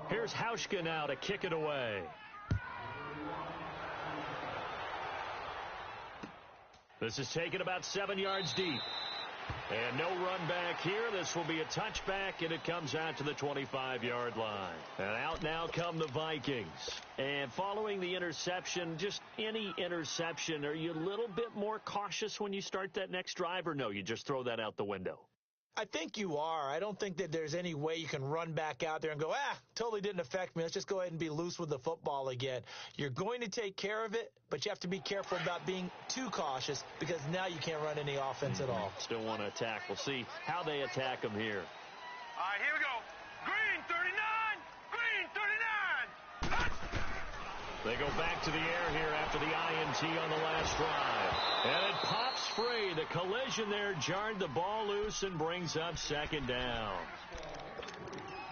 Here's Hauschka now to kick it away. This is taken about 7 yards deep. And no run back here. This will be a touchback, and it comes out to the 25-yard line. And out now come the Vikings. And following the interception, just any interception, are you a little bit more cautious when you start that next drive, or no, you just throw that out the window? I think you are. I don't think that there's any way you can run back out there and go, totally didn't affect me. Let's just go ahead and be loose with the football again. You're going to take care of it, but you have to be careful about being too cautious because now you can't run any offense at all. Still want to attack. We'll see how they attack them here. All right, here we go. Green 39. Green 39. They go back to the air here after the INT on the last drive. And it pops free. The collision there jarred the ball loose and brings up second down.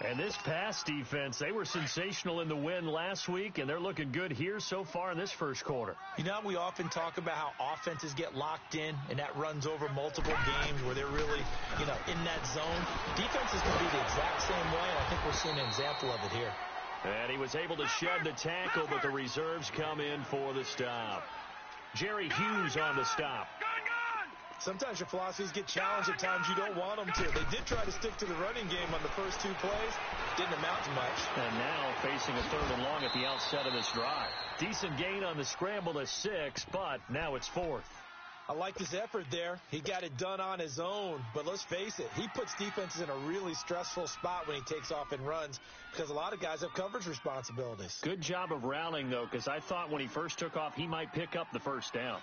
And this pass defense, they were sensational in the win last week, and they're looking good here so far in this first quarter. You know, we often talk about how offenses get locked in, and that runs over multiple games where they're really, in that zone. Defenses can be the exact same way, and I think we're seeing an example of it here. And he was able to shed the tackle, but the reserves come in for the stop. Jerry Hughes on the stop. Sometimes your philosophies get challenged at times you don't want them to. They did try to stick to the running game on the first 2 plays. Didn't amount to much. And now facing a 3rd and long at the outset of this drive. Decent gain on the scramble to 6, but now it's 4th. I like his effort there. He got it done on his own. But let's face it, he puts defenses in a really stressful spot when he takes off and runs because a lot of guys have coverage responsibilities. Good job of rallying, though, because I thought when he first took off, he might pick up the first down.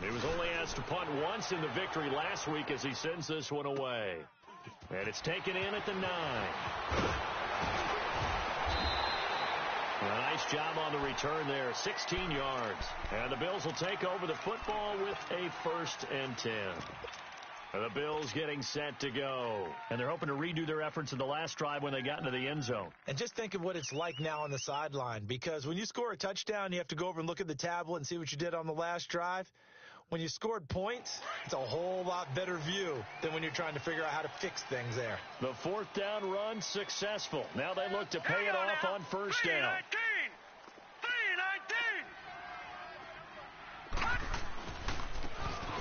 He was only asked to punt once in the victory last week as he sends this one away. And it's taken in at the 9. A nice job on the return there, 16 yards. And the Bills will take over the football with a 1st and 10. And the Bills getting set to go. And they're hoping to redo their efforts in the last drive when they got into the end zone. And just think of what it's like now on the sideline. Because when you score a touchdown, you have to go over and look at the tablet and see what you did on the last drive. When you scored points, it's a whole lot better view than when you're trying to figure out how to fix things there. The 4th down run successful. Now they look to pay it off on 1st down. 3-19.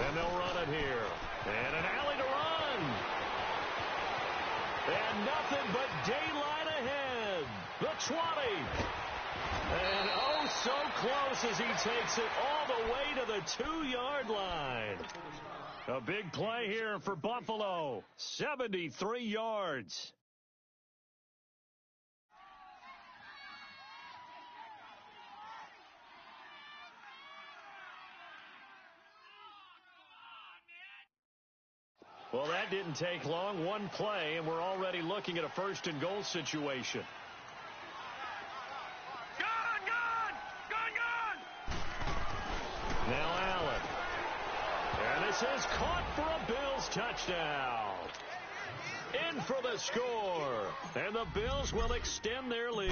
And they'll run it here. And an alley to run. And nothing but daylight ahead. The 20. And oh, so close as he takes it all the way to the 2-yard line. A big play here for Buffalo. 73 yards. Well, that didn't take long. 1 play, and we're already looking at a 1st and goal situation. Now Allen. And this is caught for a Bills touchdown. In for the score. And the Bills will extend their lead.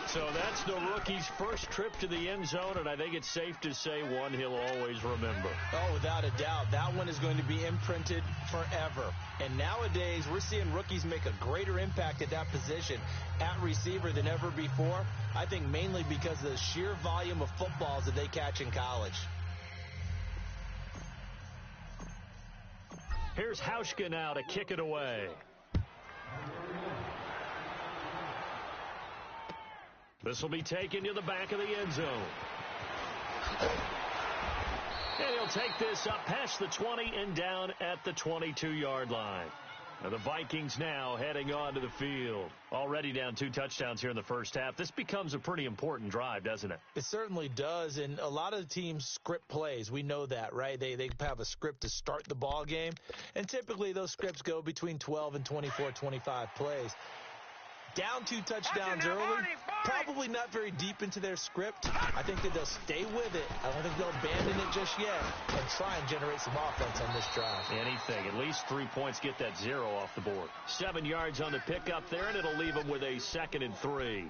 So that's the rookie's first trip to the end zone, and I think it's safe to say one he'll always remember. Oh, without a doubt. That one is going to be imprinted forever. And nowadays, we're seeing rookies make a greater impact at that position at receiver than ever before. I think mainly because of the sheer volume of footballs that they catch in college. Here's Hauschka now to kick it away. This will be taken to the back of the end zone. And he'll take this up past the 20 and down at the 22-yard line. Now the Vikings now heading onto the field. Already down 2 touchdowns here in the first half. This becomes a pretty important drive, doesn't it? It certainly does, and a lot of the teams script plays. We know that, right? They have a script to start the ball game, and typically those scripts go between 12 and 24, 25 plays. Down 2 touchdowns early, probably not very deep into their script. I think that they'll stay with it. I don't think they'll abandon it just yet and try and generate some offense on this drive. Anything. At least 3 points, get that 0 off the board. 7 yards on the pickup there, and it'll leave them with a 2nd and 3.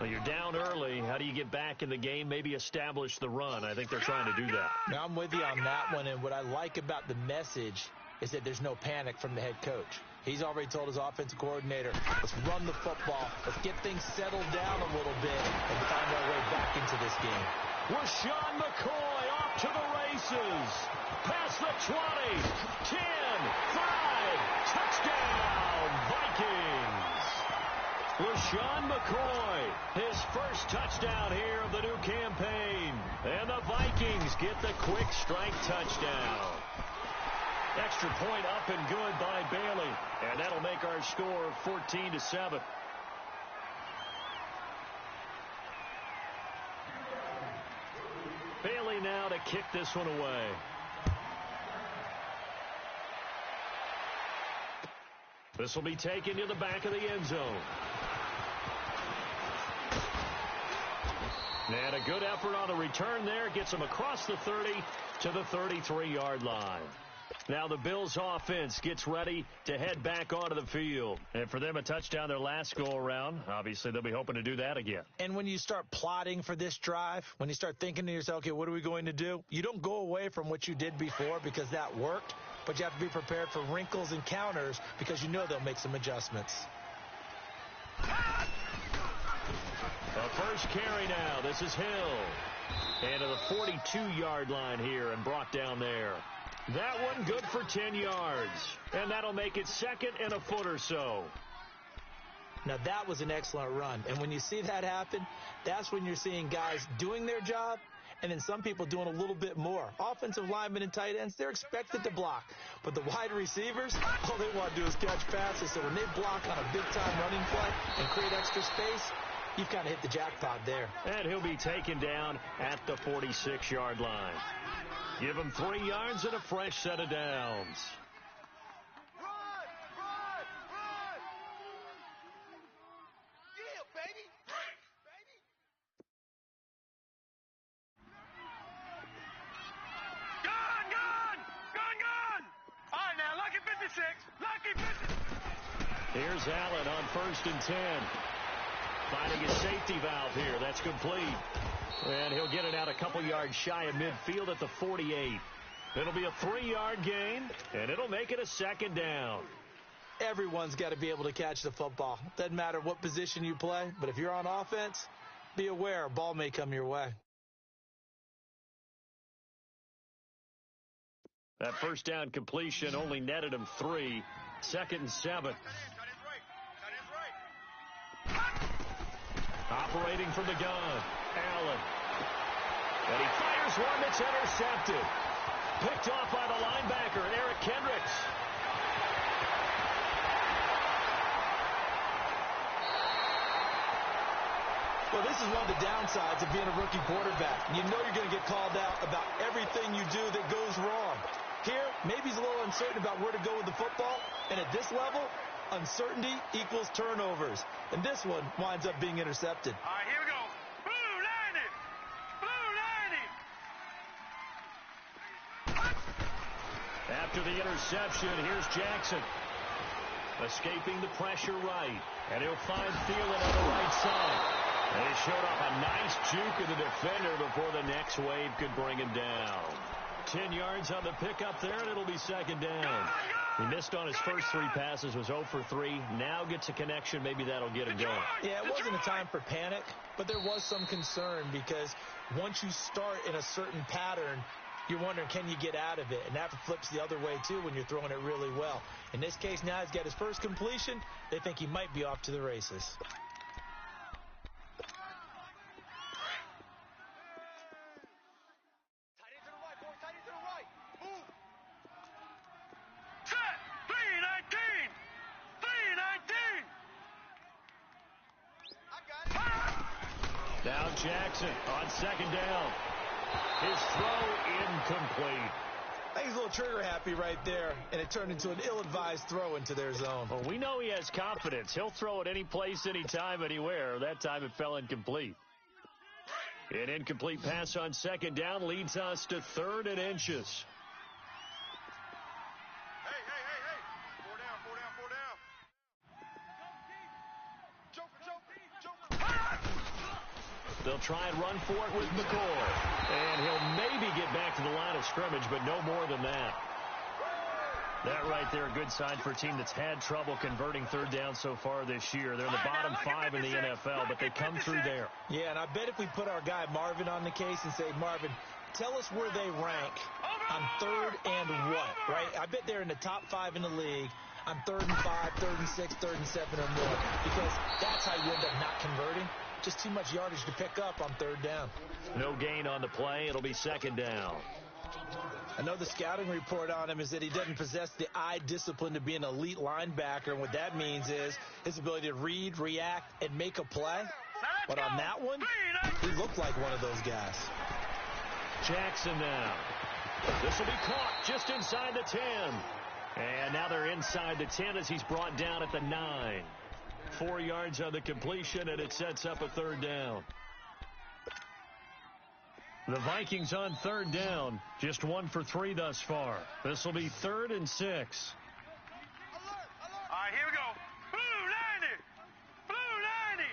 Well, you're down early. How do you get back in the game? Maybe establish the run. I think they're trying to do that. Now, I'm with you on that one, and what I like about the message is that there's no panic from the head coach. He's already told his offensive coordinator, let's run the football, let's get things settled down a little bit and find our way back into this game. LeSean McCoy off to the races. Past the 20, 10, 5, touchdown, Vikings. LeSean McCoy, his first touchdown here of the new campaign. And the Vikings get the quick strike touchdown. Extra point up and good by Bailey. And that'll make our score 14-7. Bailey now to kick this one away. This will be taken to the back of the end zone. And a good effort on the return there. Gets him across the 30 to the 33-yard line. Now the Bills offense gets ready to head back onto the field. And for them, a touchdown their last go-around. Obviously, they'll be hoping to do that again. And when you start plotting for this drive, when you start thinking to yourself, okay, what are we going to do? You don't go away from what you did before because that worked, but you have to be prepared for wrinkles and counters because you know they'll make some adjustments. The first carry now. This is Hill. And to the 42-yard line here and brought down there. That one good for 10 yards. And that'll make it second and a foot or so. Now, that was an excellent run. And when you see that happen, that's when you're seeing guys doing their job and then some people doing a little bit more. Offensive linemen and tight ends, they're expected to block. But the wide receivers, all they want to do is catch passes. So when they block on a big-time running play and create extra space, you've kind of hit the jackpot there. And he'll be taken down at the 46-yard line. Give him 3 yards and a fresh set of downs. Run! Run! Run! Yeah, baby! Baby! Gun! Gun! Gun! Gun! All right, now, lucky 56. Lucky 56. Here's Allen on 1st and 10. Finding his safety valve here. That's complete. And he'll get it out a couple yards shy of midfield at the 48. It'll be a 3-yard gain, and it'll make it a second down. Everyone's got to be able to catch the football. Doesn't matter what position you play, but if you're on offense, be aware a ball may come your way. That first down completion only netted him 3. 2nd and 7. Operating from the gun, Allen. And he fires one that's intercepted. Picked off by the linebacker, Eric Kendricks. Well, this is one of the downsides of being a rookie quarterback. You know you're going to get called out about everything you do that goes wrong. Here, maybe he's a little uncertain about where to go with the football. And at this level, uncertainty equals turnovers. And this one winds up being intercepted. All right, here we go. Blue 90. Blue 90. After the interception, here's Jackson. Escaping the pressure right. And he'll find Thielen on the right side. And he showed off a nice juke of the defender before the next wave could bring him down. 10 yards on the pickup there, and it'll be second down. He missed on his first 3 passes, was 0 for 3. Now gets a connection. Maybe that'll get him going. Yeah, it wasn't a time for panic, but there was some concern because once you start in a certain pattern, you're wondering, can you get out of it? And that flips the other way, too, when you're throwing it really well. In this case, now he's got his first completion. They think he might be off to the races. Now Jackson on second down. His throw incomplete. I think he's a little trigger happy right there, and it turned into an ill-advised throw into their zone. Well, we know he has confidence. He'll throw it any place, anytime, anywhere. That time it fell incomplete. An incomplete pass on second down leads us to 3rd and inches. Hey. 4 down, 4 down, 4 down. Joker. They'll try and run for it with McCoy. And he'll maybe get back to the line of scrimmage, but no more than that. That right there, a good sign for a team that's had trouble converting third down so far this year. They're in the bottom 5 in the NFL, but they come through there. Yeah, and I bet if we put our guy Marvin on the case and say, Marvin, tell us where they rank on third and what, right? I bet they're in the top 5 in the league on 3rd and 5, 3rd and 6, 3rd and 7 or more, because that's how you end up not converting. Just too much yardage to pick up on third down. No gain on the play. It'll be second down. I know the scouting report on him is that he doesn't possess the eye discipline to be an elite linebacker, and what that means is his ability to read, react, and make a play. But on that one, he looked like one of those guys. Jackson now. This will be caught just inside the 10. And now they're inside the 10 as he's brought down at the 9. 4 yards on the completion, and it sets up a third down. The Vikings on third down, just 1 for 3 thus far. This will be 3rd and 6. All right, here we go. Blue 90. Blue 90.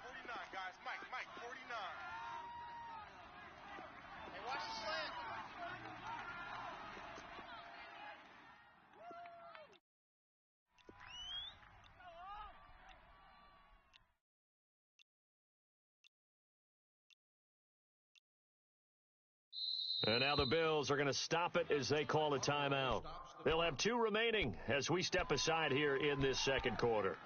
49, guys. Mike, 49. Hey, watch the slant. And now the Bills are going to stop it as they call a timeout. They'll have 2 remaining as we step aside here in this second quarter.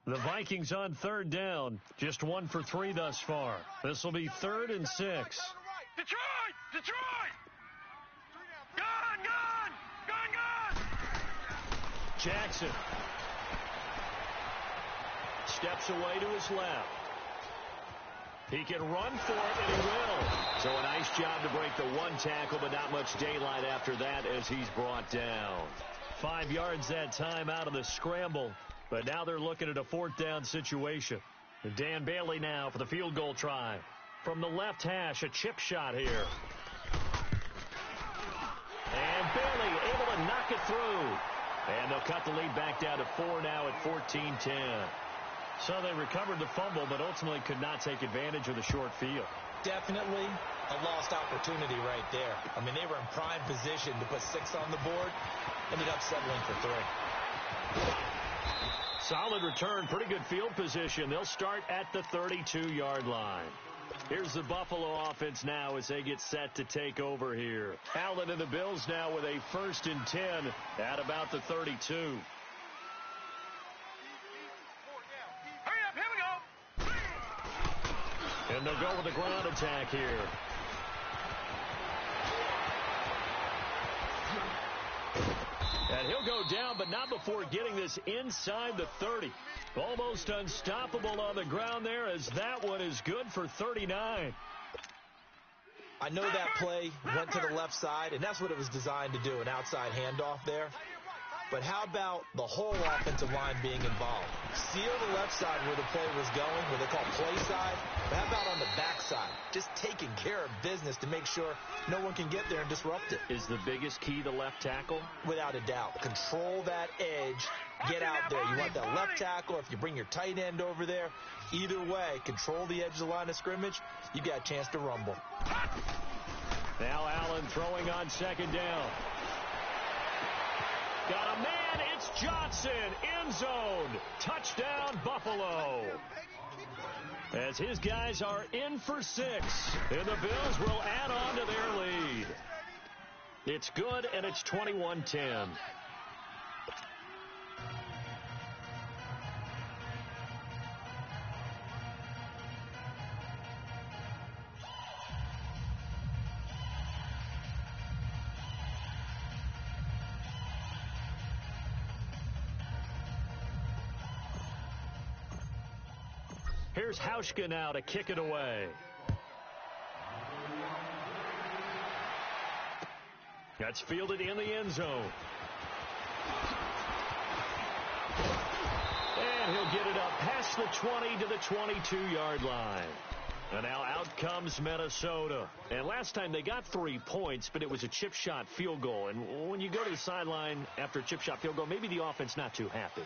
The Vikings on third down, just 1 for 3 thus far. This will be 3rd and 6. Detroit! Detroit! Gun! Gun! Gun! Gun! Jackson steps away to his left. He can run for it, and he will. So a nice job to break the 1 tackle, but not much daylight after that as he's brought down. 5 yards that time out of the scramble, but now they're looking at a 4th down situation. Dan Bailey now for the field goal try. From the left hash, a chip shot here. And Bailey able to knock it through. And they'll cut the lead back down to 4 now at 14-10. So they recovered the fumble, but ultimately could not take advantage of the short field. Definitely a lost opportunity right there. I mean, they were in prime position to put 6 on the board. Ended up settling for 3. Solid return, pretty good field position. They'll start at the 32-yard line. Here's the Buffalo offense now as they get set to take over here. Allen and the Bills now with a 1st and 10 at about the 32. And they'll go with the ground attack here. And he'll go down, but not before getting this inside the 30. Almost unstoppable on the ground there as that one is good for 39. I know that play went to the left side, and that's what it was designed to do, an outside handoff there. But how about the whole offensive line being involved? Seal the left side where the play was going, where they call play side. But how about on the back side? Just taking care of business to make sure no one can get there and disrupt it. Is the biggest key the left tackle? Without a doubt. Control that edge. Get out there. You want that left tackle. If you bring your tight end over there, either way, control the edge of the line of scrimmage. You got a chance to rumble. Now Allen throwing on 2nd down. Got a man, it's Johnson, end zone, touchdown Buffalo. As his guys are in for 6, and the Bills will add on to their lead. It's good, and it's 21-10. Here's Hauschka now to kick it away. That's fielded in the end zone. And he'll get it up past the 20 to the 22-yard line. And now out comes Minnesota. And last time they got 3 points, but it was a chip shot field goal. And when you go to the sideline after a chip shot field goal, maybe the offense not too happy.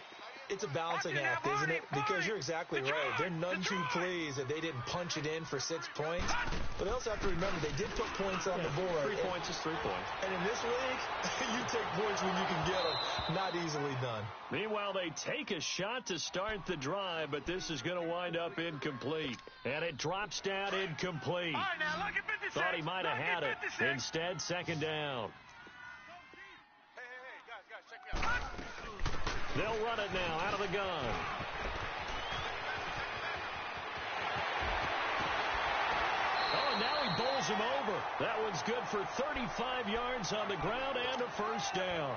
It's a balancing act, isn't it? Because you're exactly right. They're none too pleased that they didn't punch it in for 6 points. But they also have to remember they did put points on the board. 3 points is 3 points. And in this league, you take points when you can get them. Not easily done. Meanwhile, they take a shot to start the drive, but this is going to wind up incomplete. And it drops down incomplete. All right, now look at 56. Thought he might have had it. 56. Instead, second down. Hey, guys, check me out. They'll run it now out of the gun. Oh, and now he bowls him over. That one's good for 35 yards on the ground and a first down.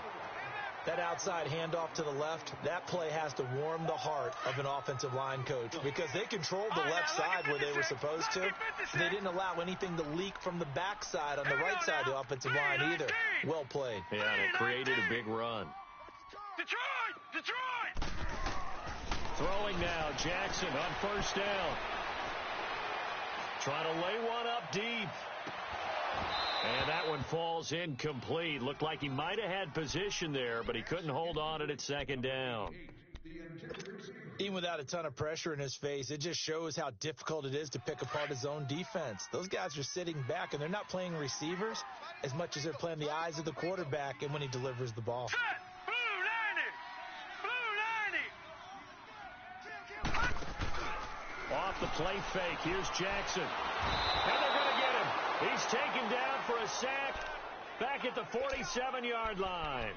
That outside handoff to the left, that play has to warm the heart of an offensive line coach because they controlled the left side where they were supposed to. They didn't allow anything to leak from the backside on the right side of the offensive line either. Well played. Yeah, and it created a big run. Detroit! Throwing now, Jackson on first down. Trying to lay one up deep. And that one falls incomplete. Looked like he might have had position there, but he couldn't hold on at second down. Even without a ton of pressure in his face, it just shows how difficult it is to pick apart his own defense. Those guys are sitting back, and they're not playing receivers as much as they're playing the eyes of the quarterback and when he delivers the ball. Off the play fake, here's Jackson. And they're going to get him. He's taken down for a sack back at the 47-yard line.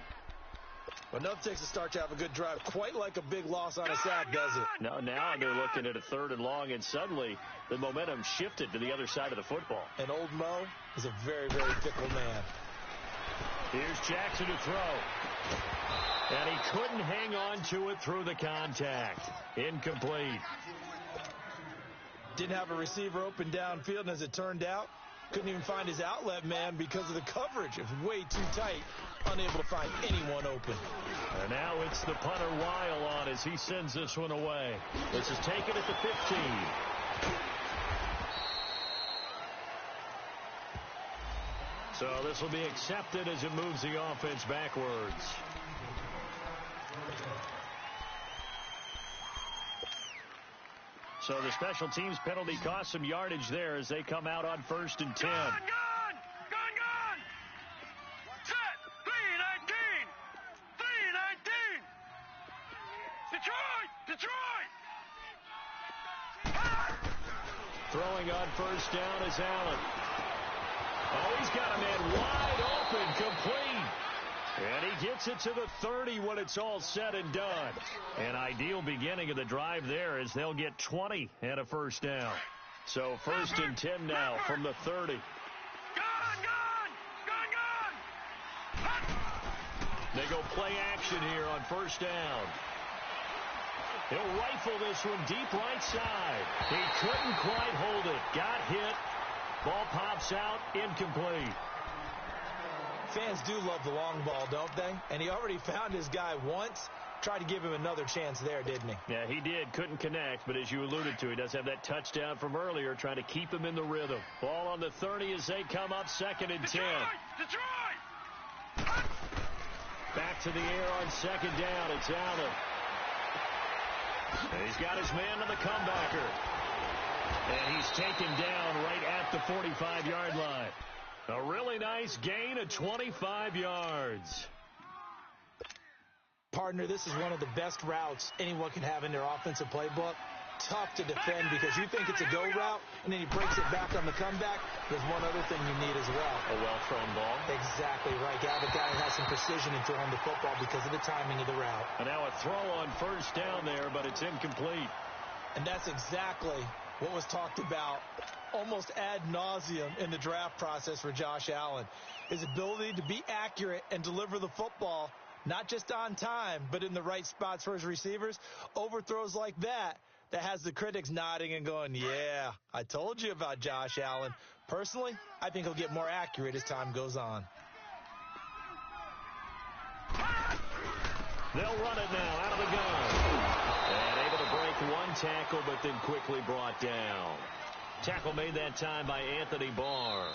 Well, enough takes to start to have a good drive. Quite like a big loss on a sack, does it? No, now they're looking at a 3rd and long, and suddenly the momentum shifted to the other side of the football. And old Mo is a very, very fickle man. Here's Jackson to throw. And he couldn't hang on to it through the contact. Incomplete. Didn't have a receiver open downfield, and as it turned out, couldn't even find his outlet man because of the coverage. It was way too tight, unable to find anyone open. And now it's the punter Weil on as he sends this one away. This is taken at the 15. So this will be accepted as it moves the offense backwards. So the special teams penalty cost some yardage there as they come out on 1st and 10. Gone! Set! 3-19! Detroit! Throwing on first down is Allen. Oh, he's got a man wide open, complete. And he gets it to the 30 when it's all said and done. An ideal beginning of the drive there as they'll get 20 and a first down. So 1st and 10 now from the 30. Gone! They go play action here on first down. He'll rifle this one deep right side. He couldn't quite hold it. Got hit. Ball pops out, incomplete. Fans do love the long ball, don't they? And he already found his guy once. Tried to give him another chance there, didn't he? Yeah, he did. Couldn't connect, but as you alluded to, he does have that touchdown from earlier, trying to keep him in the rhythm. Ball on the 30 as they come up 2nd and 10. Detroit! Back to the air on 2nd down. It's Allen. And he's got his man on the comebacker. And he's taken down right at the 45-yard line. A really nice gain of 25 yards. Partner, this is one of the best routes anyone can have in their offensive playbook. Tough to defend because you think it's a go route, and then he breaks it back on the comeback. There's one other thing you need as well. A well-thrown ball. Exactly right. You have a guy that has some precision in throwing the football because of the timing of the route. And now a throw on first down there, but it's incomplete. And that's exactly what was talked about almost ad nauseum in the draft process for Josh Allen. His ability to be accurate and deliver the football, not just on time, but in the right spots for his receivers. Overthrows like that has the critics nodding and going, yeah, I told you about Josh Allen. Personally, I think he'll get more accurate as time goes on. They'll run it now out of the gun. And able to break one tackle, but then quickly brought down. Tackle made that time by Anthony Barr.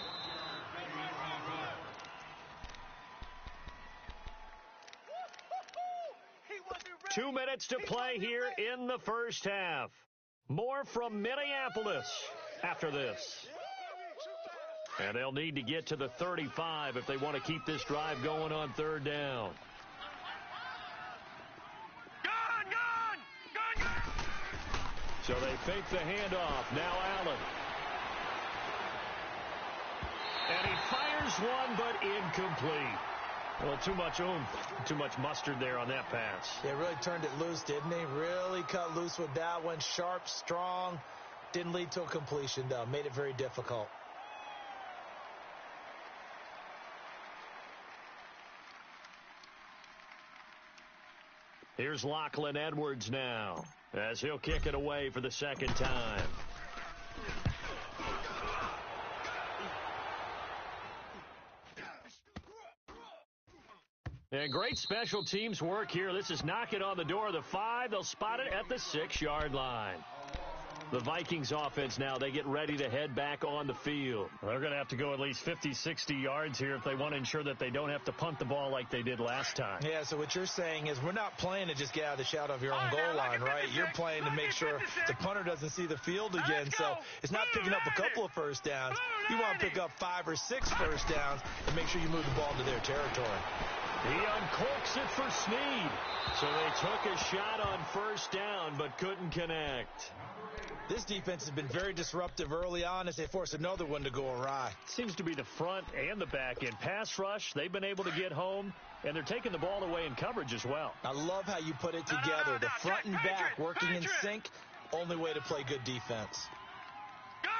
2 minutes to play here in the first half. More from Minneapolis after this. And they'll need to get to the 35 if they want to keep this drive going on third down. So they fake the handoff. Now Allen. And he fires one, but incomplete. Well, too much oomph, too much mustard there on that pass. Yeah, really turned it loose, didn't he? Really cut loose with that one. Sharp, strong. Didn't lead to a completion, though. Made it very difficult. Here's Lachlan Edwards now, as he'll kick it away for the second time. And great special teams work here. This is knocking on the door of the 5. They'll spot it at the 6-yard line. The Vikings offense now, they get ready to head back on the field. They're going to have to go at least 50, 60 yards here if they want to ensure that they don't have to punt the ball like they did last time. Yeah, so what you're saying is we're not playing to just get out of the shadow of your own goal line, right? You're playing to make sure the punter doesn't see the field again. So it's not picking up a couple of first downs. You want to pick up 5 or 6 first downs and make sure you move the ball into their territory. He uncorks it for Snead. So they took a shot on first down but couldn't connect. This defense has been very disruptive early on as they force another one to go awry. Seems to be the front and the back end. Pass rush, they've been able to get home, and they're taking the ball away in coverage as well. I love how you put it together. The front and back working in sync. Only way to play good defense. Gone!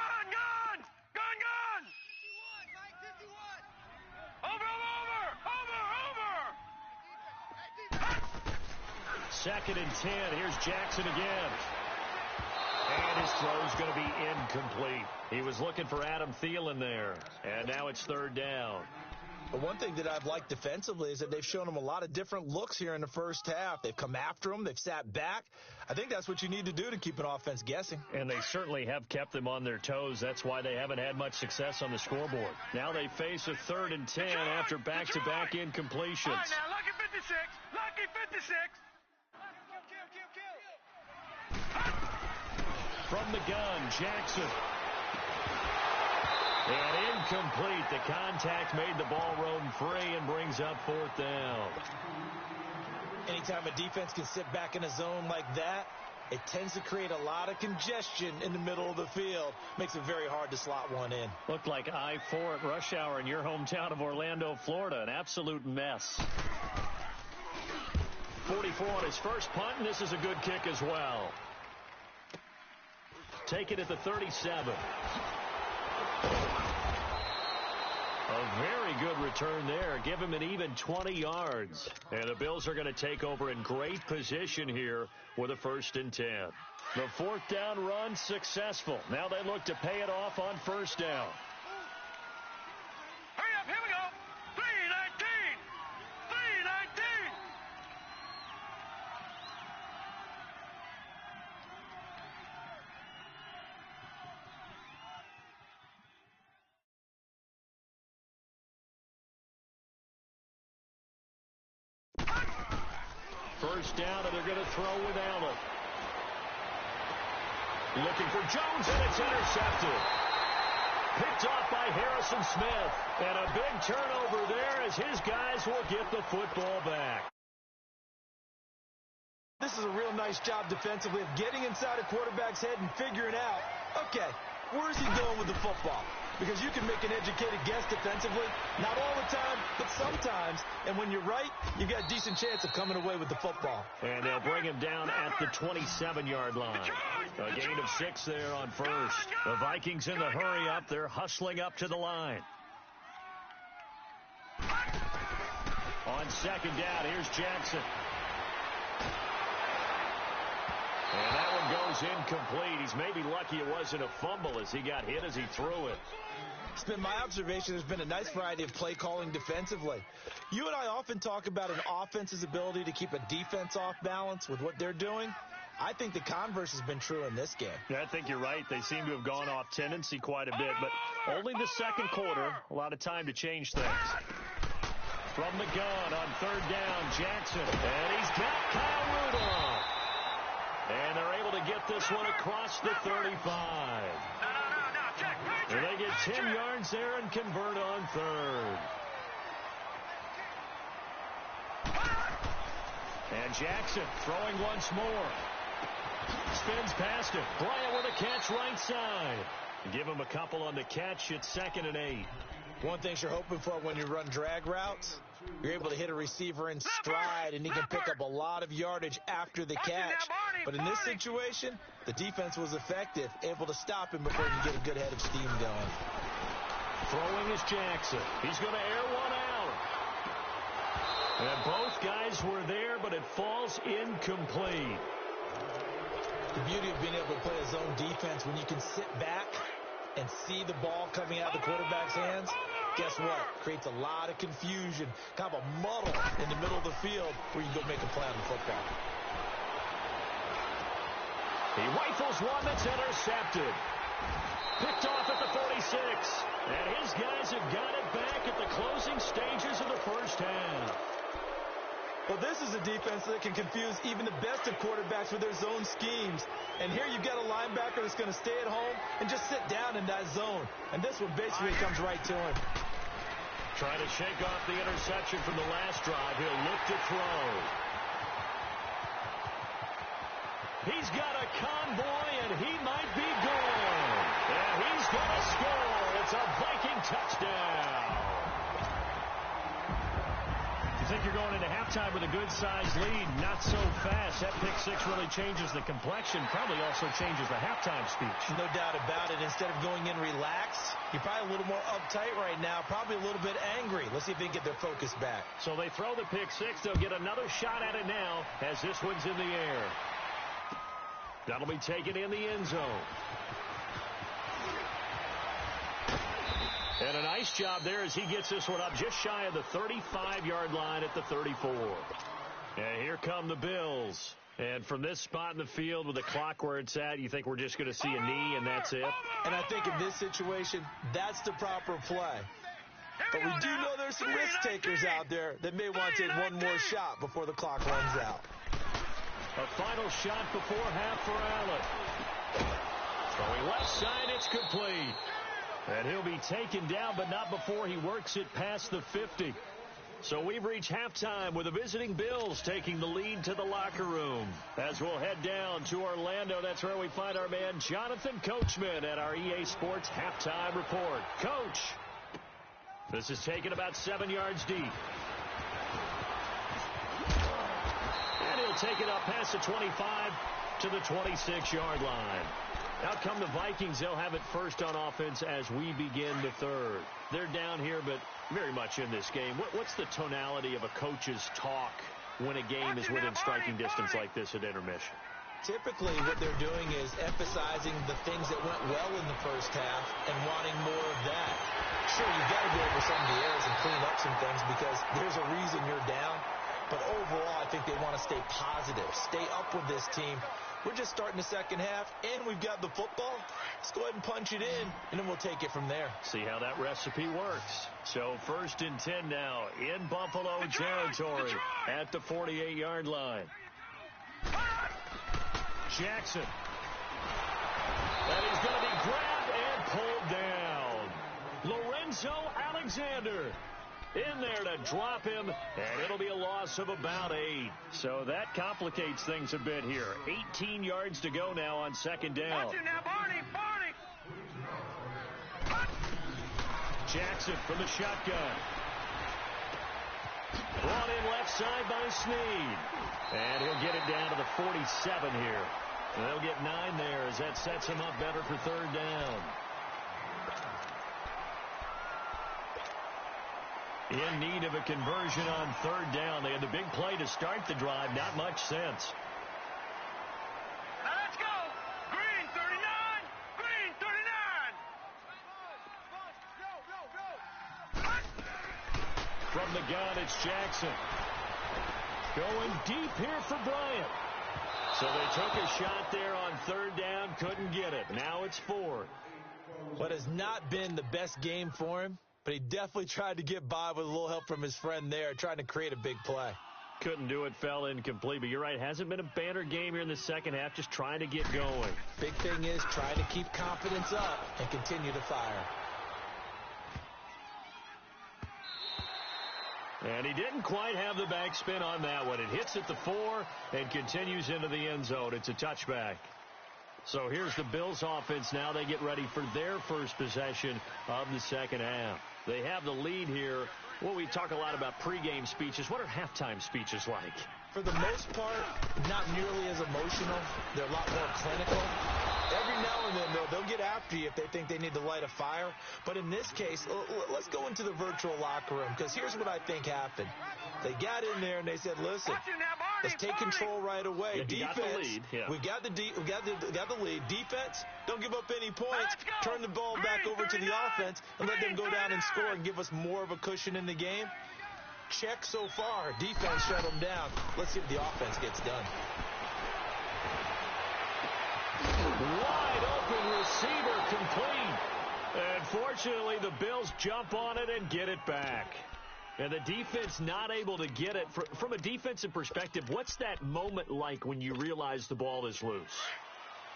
Over! Second and 10. Here's Jackson again. And his throw's going to be incomplete. He was looking for Adam Thielen there. And now it's third down. But one thing that I've liked defensively is that they've shown him a lot of different looks here in the first half. They've come after him. They've sat back. I think that's what you need to do to keep an offense guessing. And they certainly have kept them on their toes. That's why they haven't had much success on the scoreboard. Now they face a third and 10 after back-to-back incompletions. All right, now, lucky 56. Lucky 56. From the gun, Jackson. And incomplete. The contact made the ball roam free and brings up fourth down. Anytime a defense can sit back in a zone like that, it tends to create a lot of congestion in the middle of the field. Makes it very hard to slot one in. Looked like I-4 at rush hour in your hometown of Orlando, Florida. An absolute mess. 44 on his first punt, and this is a good kick as well. Take it at the 37. A very good return there. Give him an even 20 yards. And the Bills are going to take over in great position here with a 1st and 10. The fourth down run successful. Now they look to pay it off on first down. Hurry up, here we go. 319. 319. First down, and they're going to throw with Allen. Looking for Jones, and it's intercepted. Picked off by Harrison Smith. And a big turnover there as his guys will get the football back. This is a real nice job defensively of getting inside a quarterback's head and figuring out, okay, where is he going with the football? Because you can make an educated guess defensively, not all the time, but sometimes. And when you're right, you got a decent chance of coming away with the football. And they'll bring him down at the 27-yard line. A gain of 6 there on first. The Vikings in the hurry up. They're hustling up to the line. On second down, here's Jackson. And that one goes incomplete. He's maybe lucky it wasn't a fumble as he got hit as he threw it. It's been my observation there's been a nice variety of play calling defensively. You and I often talk about an offense's ability to keep a defense off balance with what they're doing. I think the converse has been true in this game. Yeah, I think you're right. They seem to have gone off tendency quite a bit, but only the second quarter. A lot of time to change things. From the gun on third down, Jackson. And he's got Kyle Rudolph. And they're able to get this one across the 35. And they get 10 yards there and convert on third. And Jackson throwing once more. Spins past it. Bryant with a catch right side. Give him a couple on the catch. It's 2nd and 8. One thing you're hoping for when you run drag routes, you're able to hit a receiver in stride, and he can pick up a lot of yardage after the catch. But in this situation, the defense was effective, able to stop him before he can get a good head of steam going. Throwing is Jackson. He's going to air one out. And both guys were there, but it falls incomplete. The beauty of being able to play a zone defense, when you can sit back and see the ball coming out of the quarterback's hands, guess what? Creates a lot of confusion, kind of a muddle in the middle of the field where you can go make a play on the football. He rifles one that's intercepted. Picked off at the 46. And his guys have got it back at the closing stages of the first half. Well, this is a defense that can confuse even the best of quarterbacks with their zone schemes. And here you've got a linebacker that's going to stay at home and just sit down in that zone. And this one basically comes right to him. Trying to shake off the interception from the last drive. He'll look to throw. He's got a convoy, and he might be gone. And he's going to score. It's a Viking touchdown. You think you're going into halftime with a good-sized lead, not so fast. That pick six really changes the complexion, probably also changes the halftime speech. No doubt about it. Instead of going in relaxed, you're probably a little more uptight right now, probably a little bit angry. Let's see if they can get their focus back. So they throw the pick six. They'll get another shot at it now as this one's in the air. That'll be taken in the end zone. And a nice job there as he gets this one up just shy of the 35-yard line at the 34. And here come the Bills. And from this spot in the field with the clock where it's at, you think we're just going to see a knee and that's it? And I think in this situation, that's the proper play. But we do know there's some risk takers out there that may want to take one more shot before the clock runs out. A final shot before half for Allen. Throwing left side, it's complete. And he'll be taken down, but not before he works it past the 50. So we've reached halftime with the visiting Bills taking the lead to the locker room. As we'll head down to Orlando, that's where we find our man Jonathan Coachman at our EA Sports Halftime Report. Coach, this is taken about 7 yards deep. And he'll take it up past the 25 to the 26-yard line. Out come the Vikings. They'll have it first on offense as we begin the third. They're down here, but very much in this game. What's the tonality of a coach's talk when a game is within striking distance like this at intermission? Typically, what they're doing is emphasizing the things that went well in the first half and wanting more of that. Sure, you've got to go over some of the errors and clean up some things because there's a reason you're down. But overall, I think they want to stay positive, stay up with this team. We're just starting the second half, and we've got the football. Let's go ahead and punch it in, and then we'll take it from there. See how that recipe works. So 1st and 10 now in Buffalo territory at the 48-yard line. Jackson. And he's going to be grabbed and pulled down. Lorenzo Alexander in there to drop him, and it'll be a loss of about 8. So that complicates things a bit here. 18 yards to go now on second down. Watch it now, Barney. Jackson from the shotgun. Brought in left side by Snead. And he'll get it down to the 47 here. And they'll get 9 there as that sets him up better for third down. In need of a conversion on third down. They had the big play to start the drive. Not much sense. Now let's go. Green 39. Green 39. From the gun, it's Jackson. Going deep here for Bryant. So they took a shot there on third down. Couldn't get it. Now it's 4. What has not been the best game for him but he definitely tried to get by with a little help from his friend there, trying to create a big play. Couldn't do it, fell incomplete. But you're right, hasn't been a banner game here in the second half, just trying to get going. Big thing is trying to keep confidence up and continue to fire. And he didn't quite have the backspin on that one. It hits at the 4 and continues into the end zone. It's a touchback. So here's the Bills offense now. They get ready for their first possession of the second half. They have the lead here. Well, we talk a lot about pregame speeches. What are halftime speeches like? For the most part, not nearly as emotional. They're a lot more clinical. Every now and then, though, they'll get after you if they think they need to light a fire. But in this case, let's go into the virtual locker room, because here's what I think happened. They got in there and they said, listen, let's take control right away. Yeah, Defense, got the lead. Yeah. we got the lead. Defense, don't give up any points. Turn the ball back over to the offense and let them go down and score and give us more of a cushion in the game. Check so far. Defense shut them down. Let's see if the offense gets done. Wide open receiver complete. And fortunately, the Bills jump on it and get it back. And the defense not able to get it. From a defensive perspective, what's that moment like when you realize the ball is loose?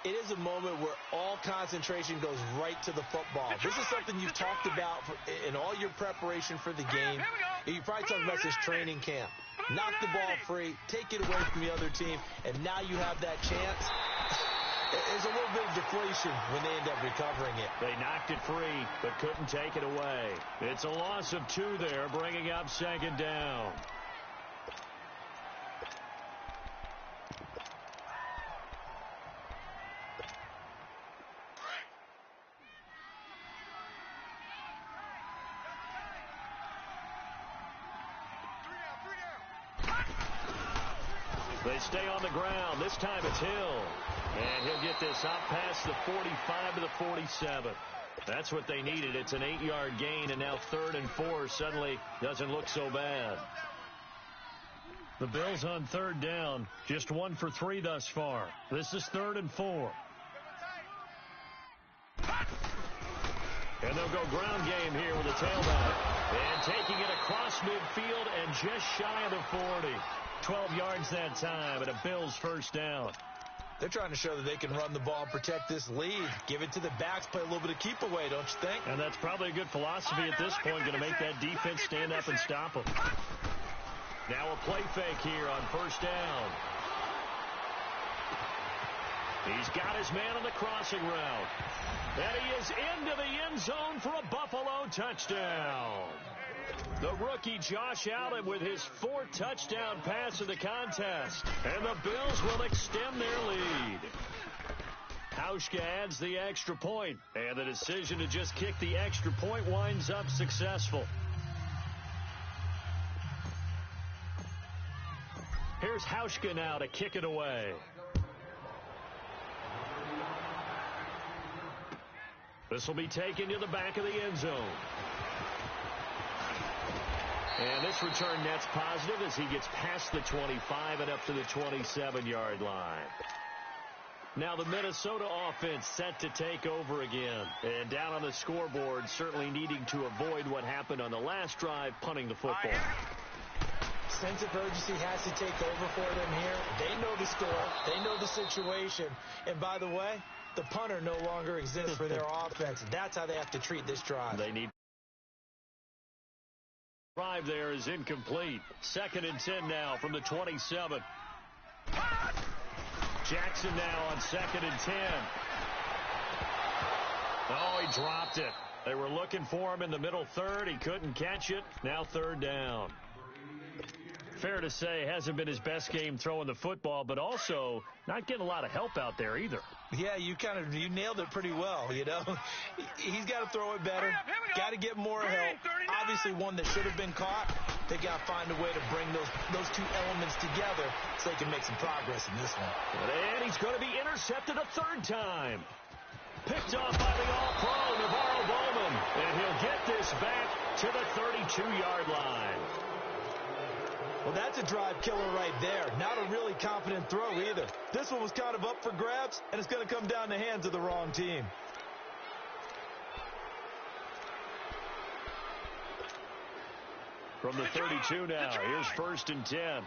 It is a moment where all concentration goes right to the football. This is something you've talked about in all your preparation for the game. You probably talked about this training camp. Knock the ball free, take it away from the other team, and now you have that chance. There's a little bit of deflation when they end up recovering it. They knocked it free, but couldn't take it away. It's a loss of 2 there, bringing up second down. They stay on the ground. This time it's Hill. And he'll get this up past the 45 to the 47. That's what they needed. It's an 8-yard gain, and now 3rd and 4 suddenly doesn't look so bad. The Bills on 3rd down, just 1 for 3 thus far. This is 3rd and 4. And they'll go ground game here with a tailback. And taking it across midfield and just shy of the 40. 12 yards that time, and a Bills first down. They're trying to show that they can run the ball and protect this lead. Give it to the backs, play a little bit of keep away, don't you think? And that's probably a good philosophy at this point, going to make that defense stand up and stop them. Now a play fake here on first down. He's got his man on the crossing route. And he is into the end zone for a Buffalo touchdown. The rookie Josh Allen with his 4th touchdown pass of the contest. And the Bills will extend their lead. Hauschka adds the extra point. And the decision to just kick the extra point winds up successful. Here's Hauschka now to kick it away. This will be taken to the back of the end zone. And this return net's positive as he gets past the 25 and up to the 27-yard line. Now the Minnesota offense set to take over again. And down on the scoreboard, certainly needing to avoid what happened on the last drive, punting the football. Sense of urgency has to take over for them here. They know the score. They know the situation. And by the way, the punter no longer exists for their offense. That's how they have to treat this drive. They need. Drive there is incomplete. 2nd and 10 now from the 27. Jackson now on 2nd and 10. Oh, he dropped it. They were looking for him in the middle 3rd. He couldn't catch it. Now 3rd down. Fair to say, hasn't been his best game throwing the football, but also not getting a lot of help out there either. Yeah, you nailed it pretty well, you know. He's got to throw it better. Got to get more help. Obviously one that should have been caught. They got to find a way to bring those 2 elements together so they can make some progress in this one. And he's going to be intercepted a 3rd time. Picked off by the All-Pro, Navarro Bowman. And he'll get this back to the 32-yard line. Well, that's a drive killer right there. Not a really confident throw either. This one was kind of up for grabs, and it's going to come down the hands of the wrong team. From the 32 now, here's 1st and 10.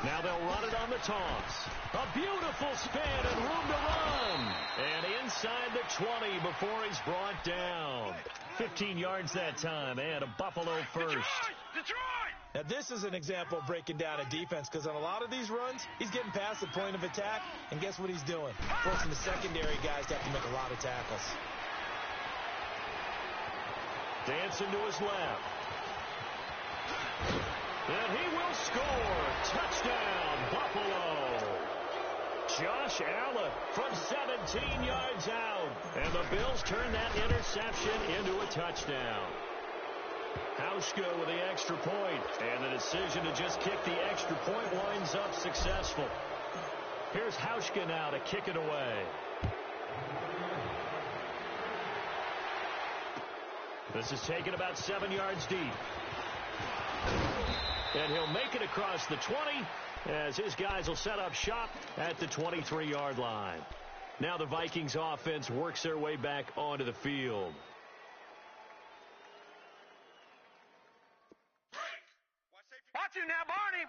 Now they'll run it on the toss. A beautiful spin and room to run. And inside the 20 before he's brought down. 15 yards that time, and a Buffalo first. Detroit! Now, this is an example of breaking down a defense, because on a lot of these runs, he's getting past the point of attack, and guess what he's doing? Forcing the secondary guys to have to make a lot of tackles. Dancing to his left. And he will score. Touchdown, Buffalo. Josh Allen from 17 yards out. And the Bills turn that interception into a touchdown. Hauschka with the extra point. And the decision to just kick the extra point winds up successful. Here's Hauschka now to kick it away. This is taken about 7 yards deep. And he'll make it across the 20 as his guys will set up shop at the 23-yard line. Now the Vikings offense works their way back onto the field. Watch him now, Barney!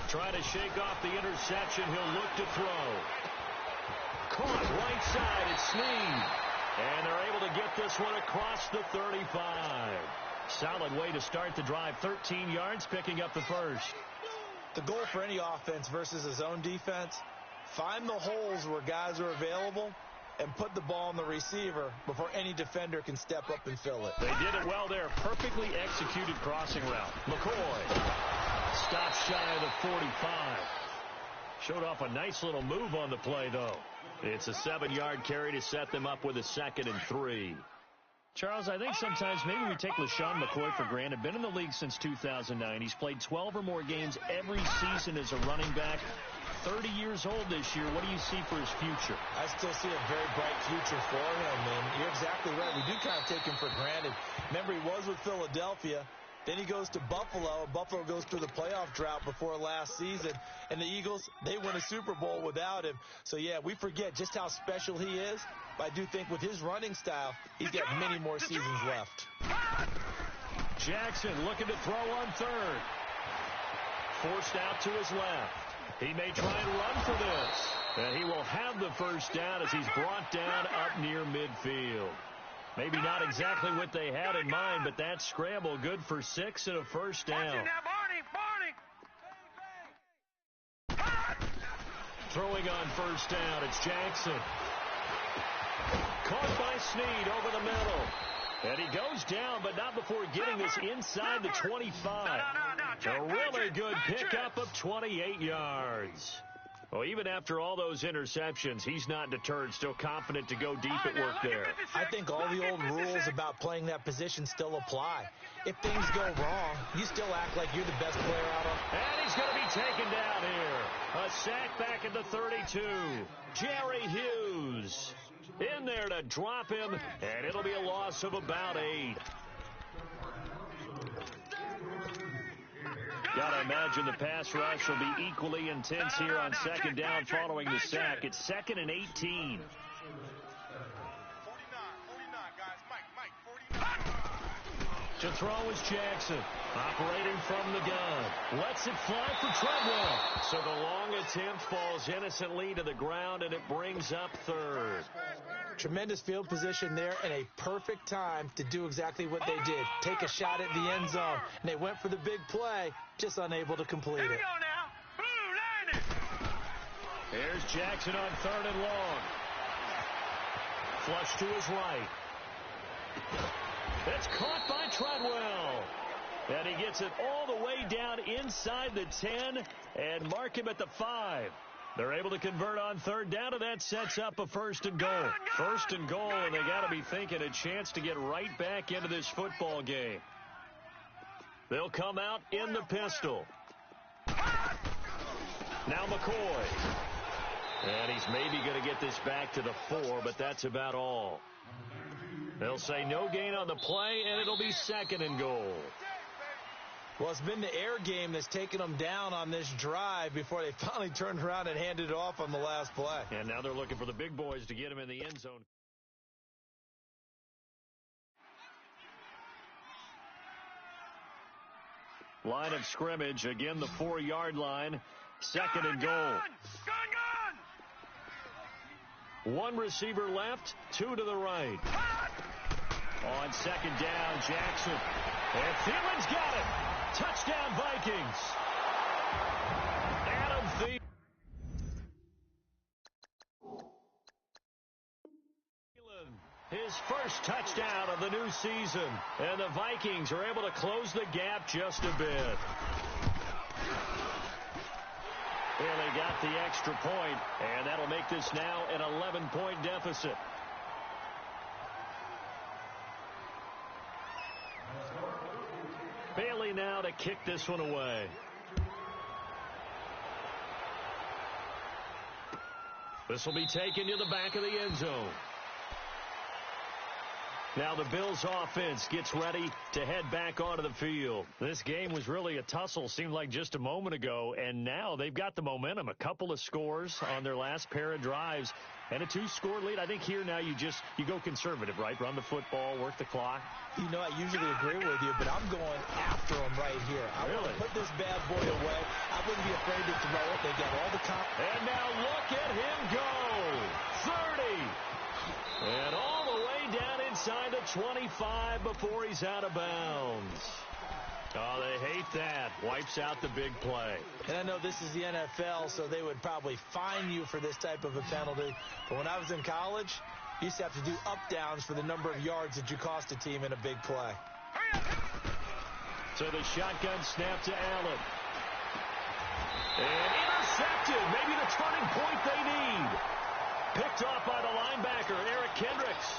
Trying to shake off the interception. He'll look to throw. Caught right side. It's Snead. And they're able to get this one across the 35. Solid way to start the drive. 13 yards, picking up the first. The goal for any offense versus his own defense, find the holes where guys are available and put the ball on the receiver before any defender can step up and fill it. They did it well there. Perfectly executed crossing route. McCoy stops shy of the 45. Showed off a nice little move on the play, though. It's a 7-yard carry to set them up with a 2nd and 3. Charles, I think sometimes maybe we take LeSean McCoy for granted. Been in the league since 2009. He's played 12 or more games every season as a running back. 30 years old this year. What do you see for his future? I still see a very bright future for him, and you're exactly right. We do kind of take him for granted. Remember, he was with Philadelphia. Then he goes to Buffalo. Buffalo goes through the playoff drought before last season. And the Eagles, they win a Super Bowl without him. So, yeah, we forget just how special he is. But I do think with his running style, he's got many more seasons left. Jackson looking to throw on third. Forced out to his left. He may try and run for this. And he will have the first down as he's brought down up near midfield. Maybe not exactly what they had in mind, but that scramble good for 6 and a first down. Throwing on first down, it's Jackson. Caught by Snead over the middle. And he goes down, but not before getting this inside the 25. A really good pickup of 28 yards. Well, even after all those interceptions, he's not deterred, still confident to go deep at work there. I think all the old rules about playing that position still apply. If things go wrong, you still act like you're the best player out on. And he's going to be taken down here. A sack back at the 32. Jerry Hughes in there to drop him, and it'll be a loss of about 8. Gotta imagine the pass rush will be equally intense here on second down following the sack. It's 2nd and 18. 49, guys. Mike, 49. To throw is Jackson, operating from the gun. Lets it fly for Treadwell. So the long attempt falls innocently to the ground, and it brings up third. Tremendous field position there and a perfect time to do exactly what they did. Take a shot at the end zone. And they went for the big play, just unable to complete Here we it. go now. Blue landing. Here's Jackson on 3rd and long. Flush to his right. That's caught by Treadwell. And he gets it all the way down inside the 10 and mark him at the 5. They're able to convert on 3rd down, and that sets up a 1st and goal. 1st and goal, and they got to be thinking a chance to get right back into this football game. They'll come out in the pistol. Now McCoy. And he's maybe going to get this back to the 4, but that's about all. They'll say no gain on the play, and it'll be 2nd and goal. Well, it's been the air game that's taken them down on this drive before they finally turned around and handed it off on the last play. And now they're looking for the big boys to get him in the end zone. Line of scrimmage, again the 4-yard line. Second and goal. One receiver left, two to the right. On second down, Jackson. And Thielen's got it. Touchdown, Vikings. Adam Thielen. His first touchdown of the new season. And the Vikings are able to close the gap just a bit. Bailey got the extra point, and that'll make this now an 11-point deficit. Bailey now to kick this one away. This will be taken to the back of the end zone. Now the Bills offense gets ready to head back onto the field. This game was really a tussle, seemed like just a moment ago, and now they've got the momentum. A couple of scores on their last pair of drives and a 2-score lead. I think here now you go conservative, right? Run the football, work the clock. You know, I usually agree with you, but I'm going after them right here. I want to put this bad boy away. I wouldn't be afraid to throw it. They got all the And now look at him go. 30. And all the way down inside the 25 before he's out of bounds. Oh, they hate that. Wipes out the big play. And I know this is the NFL, so they would probably fine you for this type of a penalty. But when I was in college, you used to have to do up-downs for the number of yards that you cost a team in a big play. So the shotgun snap to Allen. And intercepted. Maybe the turning point they need. Picked off by the linebacker, Eric Kendricks.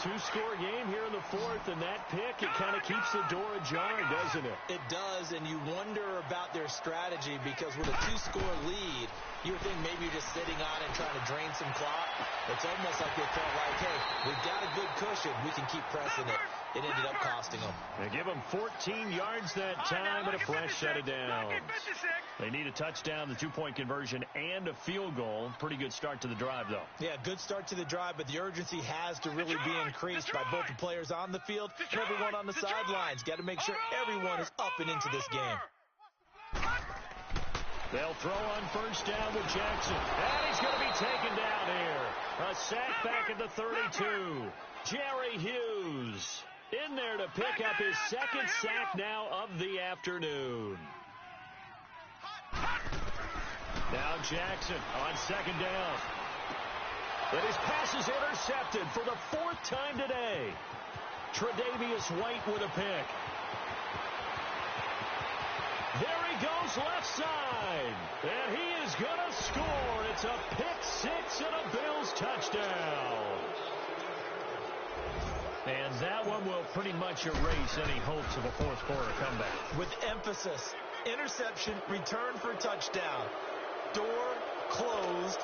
2-score game here in the fourth, and that pick, it kind of keeps the door ajar, doesn't it? It does, and you wonder about their strategy because with a 2-score lead, you would think maybe you're just sitting on it and trying to drain some clock. It's almost like they felt like, hey, we've got a good cushion. We can keep pressing it. It ended up costing them. They give them 14 yards that time and a fresh set of downs. They need a touchdown, the 2-point conversion, and a field goal. Pretty good start to the drive, though. Yeah, good start to the drive, but the urgency has to really be increased by both the players on the field and everyone on the sidelines. Got to make sure everyone is up and into this game. They'll throw on first down with Jackson. And he's going to be taken down here. A sack back at the 32. Jerry Hughes in there to pick up his second sack now of the afternoon. Now Jackson on second down. But his pass is intercepted for the 4th time today. Tre'Davious White with a pick. There he goes left side. And he is going to score. It's a pick six and a Bills touchdown. And that one will pretty much erase any hopes of a fourth quarter comeback. With emphasis, interception, return for touchdown. Door closed,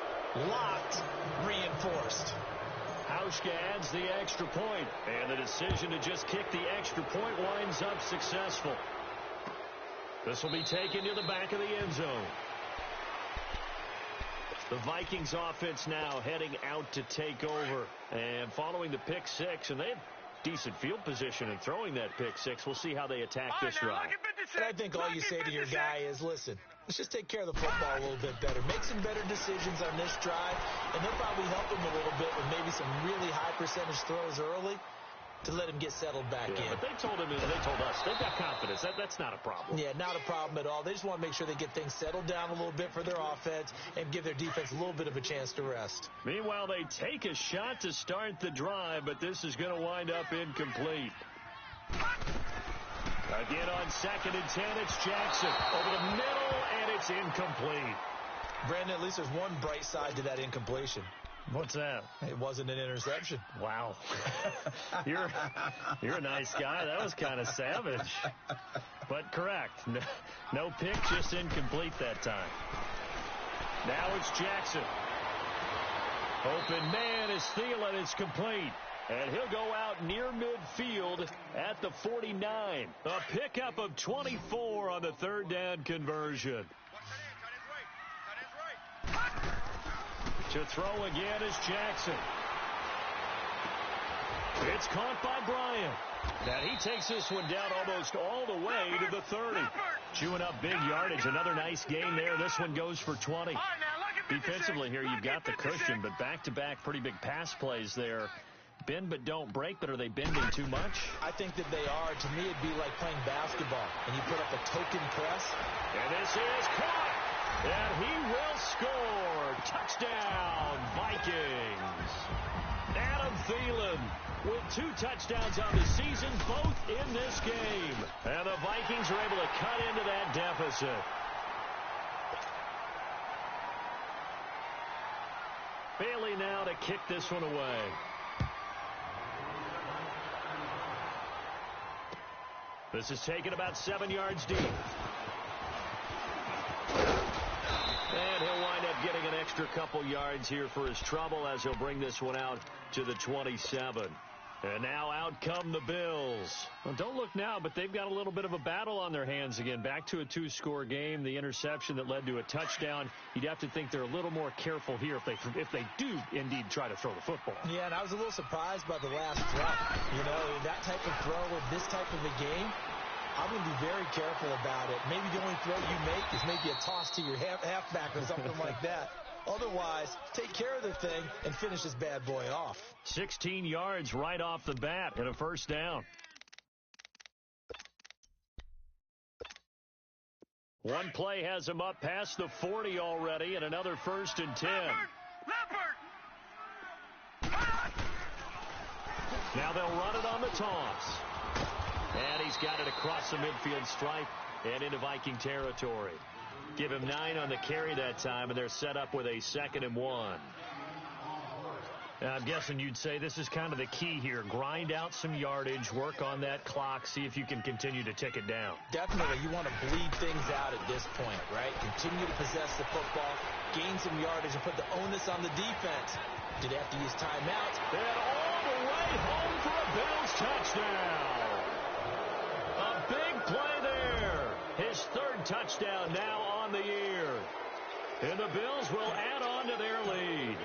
locked, reinforced. Hauschka adds the extra point, and the decision to just kick the extra point winds up successful. This will be taken to the back of the end zone. The Vikings offense now heading out to take over. And following the pick six, and they had decent field position in throwing that pick six. We'll see how they attack this drive. And I think all you say to your guy is, listen, let's just take care of the football a little bit better. Make some better decisions on this drive, and they'll probably help him a little bit with maybe some really high percentage throws early to let him get settled back in. But they told us, they've got confidence. That's not a problem. Yeah, not a problem at all. They just want to make sure they get things settled down a little bit for their offense and give their defense a little bit of a chance to rest. Meanwhile, they take a shot to start the drive, but this is going to wind up incomplete. Again on 2nd and 10, it's Jackson over the middle, and it's incomplete. Brandon, at least there's one bright side to that incompletion. What's that? It wasn't an interception. Wow. You're a nice guy. That was kind of savage. But correct. No pick, just incomplete that time. Now it's Jackson. Open man is Thielen. It's complete. And he'll go out near midfield at the 49. A pickup of 24 on the third down conversion. To throw again is Jackson. It's caught by Bryant. And he takes this one down almost all the way to the 30. Chewing up big yardage. Another nice gain there. This one goes for 20. Defensively here, you've got the cushion, but back-to-back pretty big pass plays there. Bend but don't break, but are they bending too much? I think that they are. To me, it'd be like playing basketball, and you put up a token press. And this is caught. And he will score. Touchdown, Vikings. Adam Thielen with 2 touchdowns on the season, both in this game. And the Vikings are able to cut into that deficit. Bailey now to kick this one away. This is taken about 7 yards deep. And he'll wind up getting an extra couple yards here for his trouble as he'll bring this one out to the 27. And now out come the Bills. Well, don't look now, but they've got a little bit of a battle on their hands again. Back to a 2-score game. The interception that led to a touchdown. You'd have to think they're a little more careful here if they do indeed try to throw the football. Yeah, and I was a little surprised by the last throw. You know, that type of throw with this type of a game, I'm going to be very careful about it. Maybe the only throw you make is maybe a toss to your halfback or something like that. Otherwise, take care of the thing and finish this bad boy off. 16 yards right off the bat and a first down. One play has him up past the 40 already, and another 1st and 10. Now they'll run it on the toss. And he's got it across the midfield stripe and into Viking territory. Give him 9 on the carry that time, and they're set up with a 2nd and 1. Now, I'm guessing you'd say this is kind of the key here. Grind out some yardage, work on that clock, see if you can continue to tick it down. Definitely. You want to bleed things out at this point, right? Continue to possess the football, gain some yardage, and put the onus on the defense. Did have to use timeout. And all the way home for a Bills touchdown. A big play there. His 3rd touchdown now on the year. And the Bills will add on to their lead.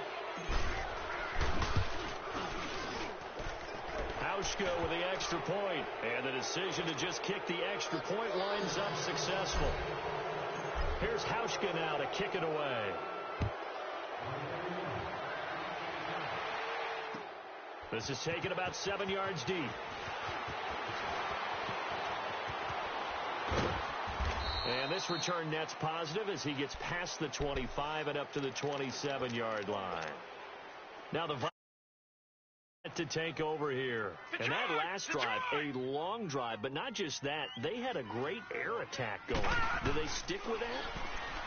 Hauschka with the extra point. And the decision to just kick the extra point winds up successful. Here's Hauschka now to kick it away. This is taken about 7 yards deep. And this return net's positive as he gets past the 25 and up to the 27-yard line. Now the Vikings to take over here. And that last drive, a long drive, but not just that. They had a great air attack going. Do they stick with that?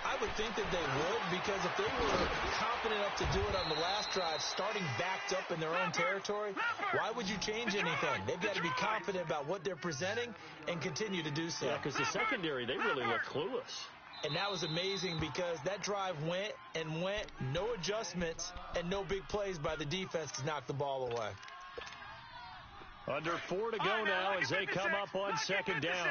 I would think that they would, because if they were confident enough to do it on the last drive, starting backed up in their own territory, why would you change anything? They've got to be confident about what they're presenting and continue to do so. Yeah, because the secondary, they really look clueless. And that was amazing because that drive went and went, no adjustments, and no big plays by the defense to knock the ball away. Under 4 to go now as they come up on 2nd down.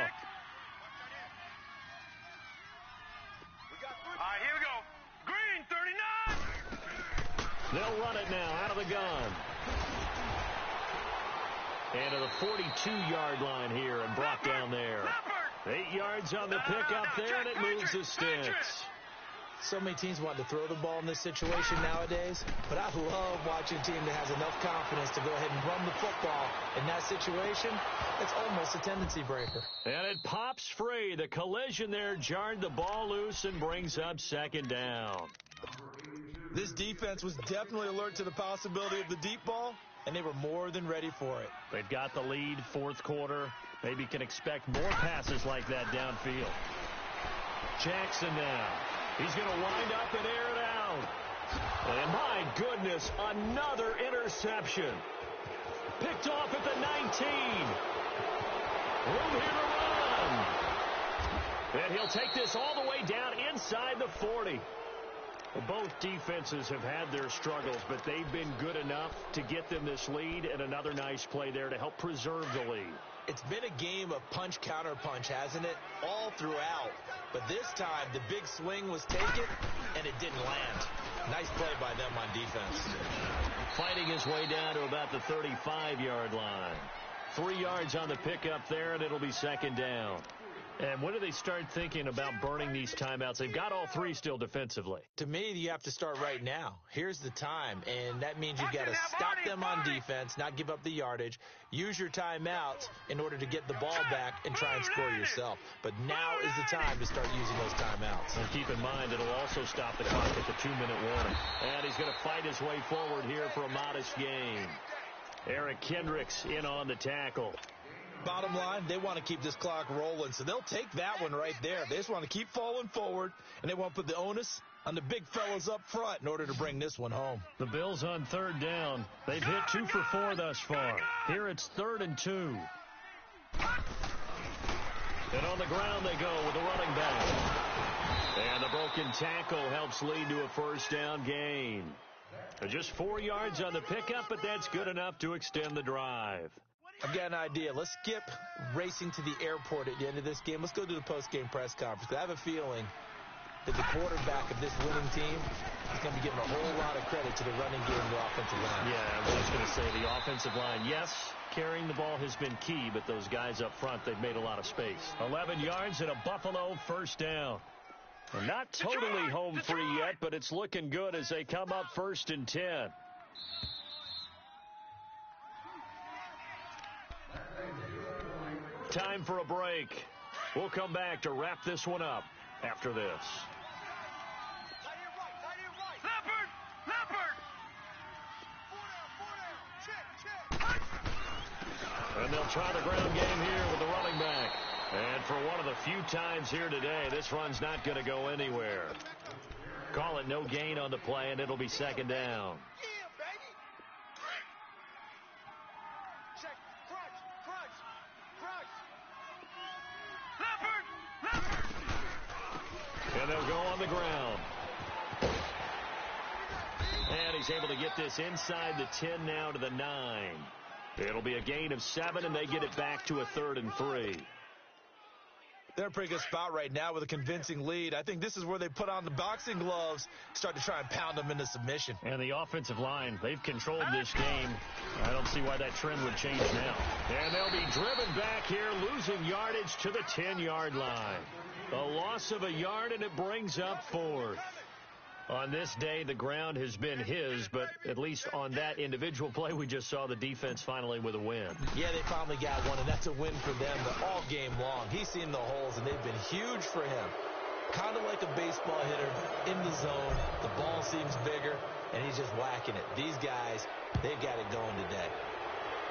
All right, here we go. Green, 39. They'll run it now out of the gun. And to the 42-yard line here and brought down there. 8 yards on the pickup there, and it moves the sticks. So many teams want to throw the ball in this situation nowadays, but I love watching a team that has enough confidence to go ahead and run the football in that situation. It's almost a tendency breaker. And it pops free. The collision there jarred the ball loose and brings up 2nd down. This defense was definitely alert to the possibility of the deep ball, and they were more than ready for it. They've got the lead, 4th quarter. Maybe can expect more passes like that downfield. Jackson now. He's going to wind up and air it out. And my goodness, another interception. Picked off at the 19. Room here to run. And he'll take this all the way down inside the 40. Both defenses have had their struggles, but they've been good enough to get them this lead, and another nice play there to help preserve the lead. It's been a game of punch-counter-punch, hasn't it? All throughout. But this time, the big swing was taken, and it didn't land. Nice play by them on defense. Fighting his way down to about the 35-yard line. 3 yards on the pickup there, and it'll be second down. And when do they start thinking about burning these timeouts? They've got all 3 still defensively. To me, you have to start right now. Here's the time, and that means you've got to stop them on defense, not give up the yardage, use your timeouts in order to get the ball back and try and score yourself. But now is the time to start using those timeouts. And keep in mind, it'll also stop the clock at the 2-minute warning. And he's going to fight his way forward here for a modest gain. Eric Kendricks in on the tackle. Bottom line, they want to keep this clock rolling, so they'll take that one right there. They just want to keep falling forward, and they want to put the onus on the big fellas up front in order to bring this one home. The Bills on third down. They've hit 2 for 4 thus far. Here it's 3rd and 2. And on the ground they go with the running back. And the broken tackle helps lead to a first down gain. Just 4 yards on the pickup, but that's good enough to extend the drive. I've got an idea. Let's skip racing to the airport at the end of this game. Let's go to the post-game press conference. I have a feeling that the quarterback of this winning team is going to be giving a whole lot of credit to the running game and the offensive line. Yeah, I was just going to say the offensive line, yes, carrying the ball has been key, but those guys up front, they've made a lot of space. 11 yards and a Buffalo first down. And not totally home free yet, but it's looking good as they come up 1st and 10. Time for a break. We'll come back to wrap this one up after this. And they'll try the ground game here with the running back. And for one of the few times here today, this run's not going to go anywhere. Call it no gain on the play, and it'll be second down. And they'll go on the ground. And he's able to get this inside the 10 now to the 9. It'll be a gain of 7, and they get it back to a 3rd and 3. They're in a pretty good spot right now with a convincing lead. I think this is where they put on the boxing gloves, start to try and pound them into submission. And the offensive line, they've controlled this game. I don't see why that trend would change now. And they'll be driven back here, losing yardage to the 10-yard line. A loss of a yard, and it brings up 4th. On this day, the ground has been his, but at least on that individual play, we just saw the defense finally with a win. Yeah, they finally got one, and that's a win for them. But all game long, he's seen the holes, and they've been huge for him. Kind of like a baseball hitter in the zone. The ball seems bigger, and he's just whacking it. These guys, they've got it going today.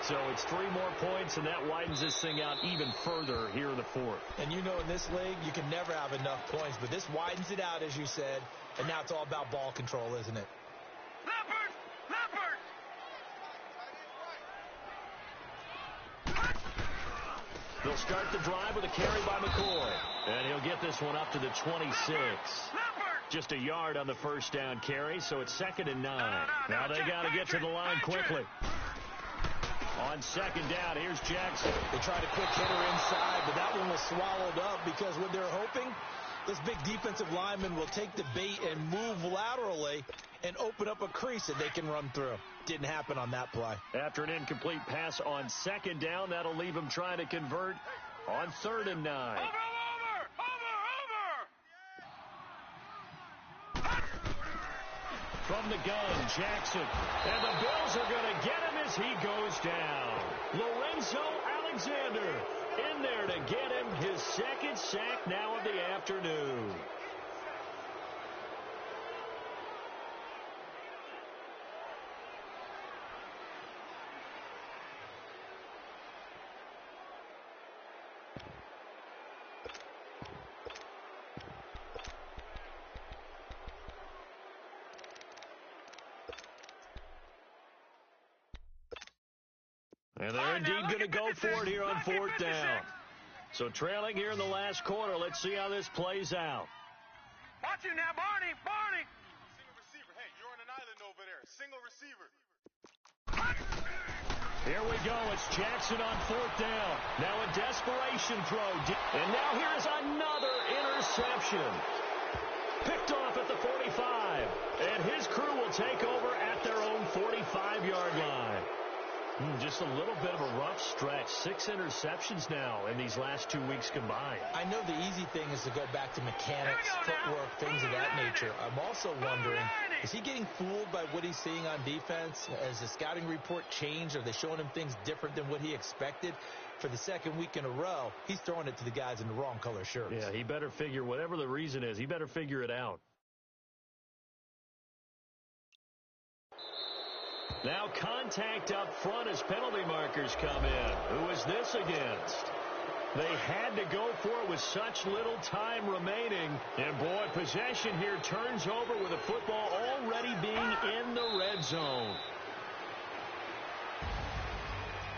So it's 3 more points, and that widens this thing out even further here in the 4th. And you know in this league, you can never have enough points, but this widens it out, as you said, and now it's all about ball control, isn't it? They'll start the drive with a carry by McCoy, and he'll get this one up to the 26. Just a yard on the first down carry, so it's 2nd and 9. Now they got to get to the line quickly. On second down, here's Jackson. They tried a quick hitter inside, but that one was swallowed up because what they're hoping, this big defensive lineman will take the bait and move laterally and open up a crease that they can run through. Didn't happen on that play. After an incomplete pass on second down, that'll leave him trying to convert on 3rd and 9. From the gun, Jackson. And the Bills are going to get him as he goes down. Lorenzo Alexander in there to get him his 2nd sack now of the afternoon. And they're indeed going to go for it here on 4th down. So trailing here in the last quarter. Let's see how this plays out. Watch it now, Barney. over there. Single receiver. Here we go. It's Jackson on 4th down. Now a desperation throw. And now here's another interception. Picked off at the 45. And his crew will take over at their own 45-yard line. Just a little bit of a rough stretch. 6 interceptions now in these last 2 weeks combined. I know the easy thing is to go back to mechanics, footwork, things of that nature. I'm also wondering, is he getting fooled by what he's seeing on defense? Has the scouting report changed? Are they showing him things different than what he expected? For the second week in a row, he's throwing it to the guys in the wrong color shirts. Yeah, he better figure, whatever the reason is, he better figure it out. Now contact up front as penalty markers come in. Who is this against? They had to go for it with such little time remaining. And, boy, possession here turns over with the football already being in the red zone.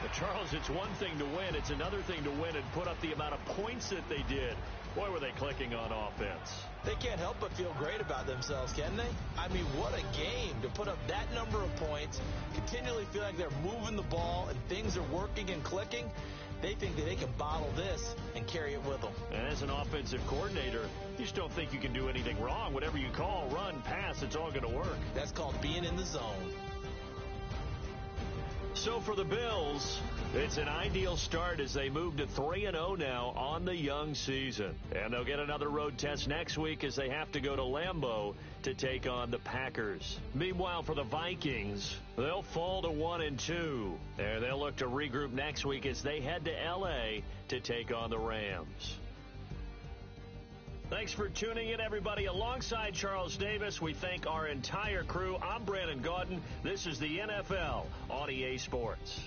But, Charles, it's one thing to win. It's another thing to win and put up the amount of points that they did. Boy, were they clicking on offense. They can't help but feel great about themselves, can they? I mean, what a game to put up that number of points, continually feel like they're moving the ball and things are working and clicking. They think that they can bottle this and carry it with them. And as an offensive coordinator, you just don't think you can do anything wrong. Whatever you call, run, pass, it's all going to work. That's called being in the zone. So for the Bills, it's an ideal start as they move to 3-0 now on the young season. And they'll get another road test next week as they have to go to Lambeau to take on the Packers. Meanwhile, for the Vikings, they'll fall to 1-2. And they'll look to regroup next week as they head to L.A. to take on the Rams. Thanks for tuning in, everybody. Alongside Charles Davis, we thank our entire crew. I'm Brandon Gaudin. This is the NFL on EA Sports.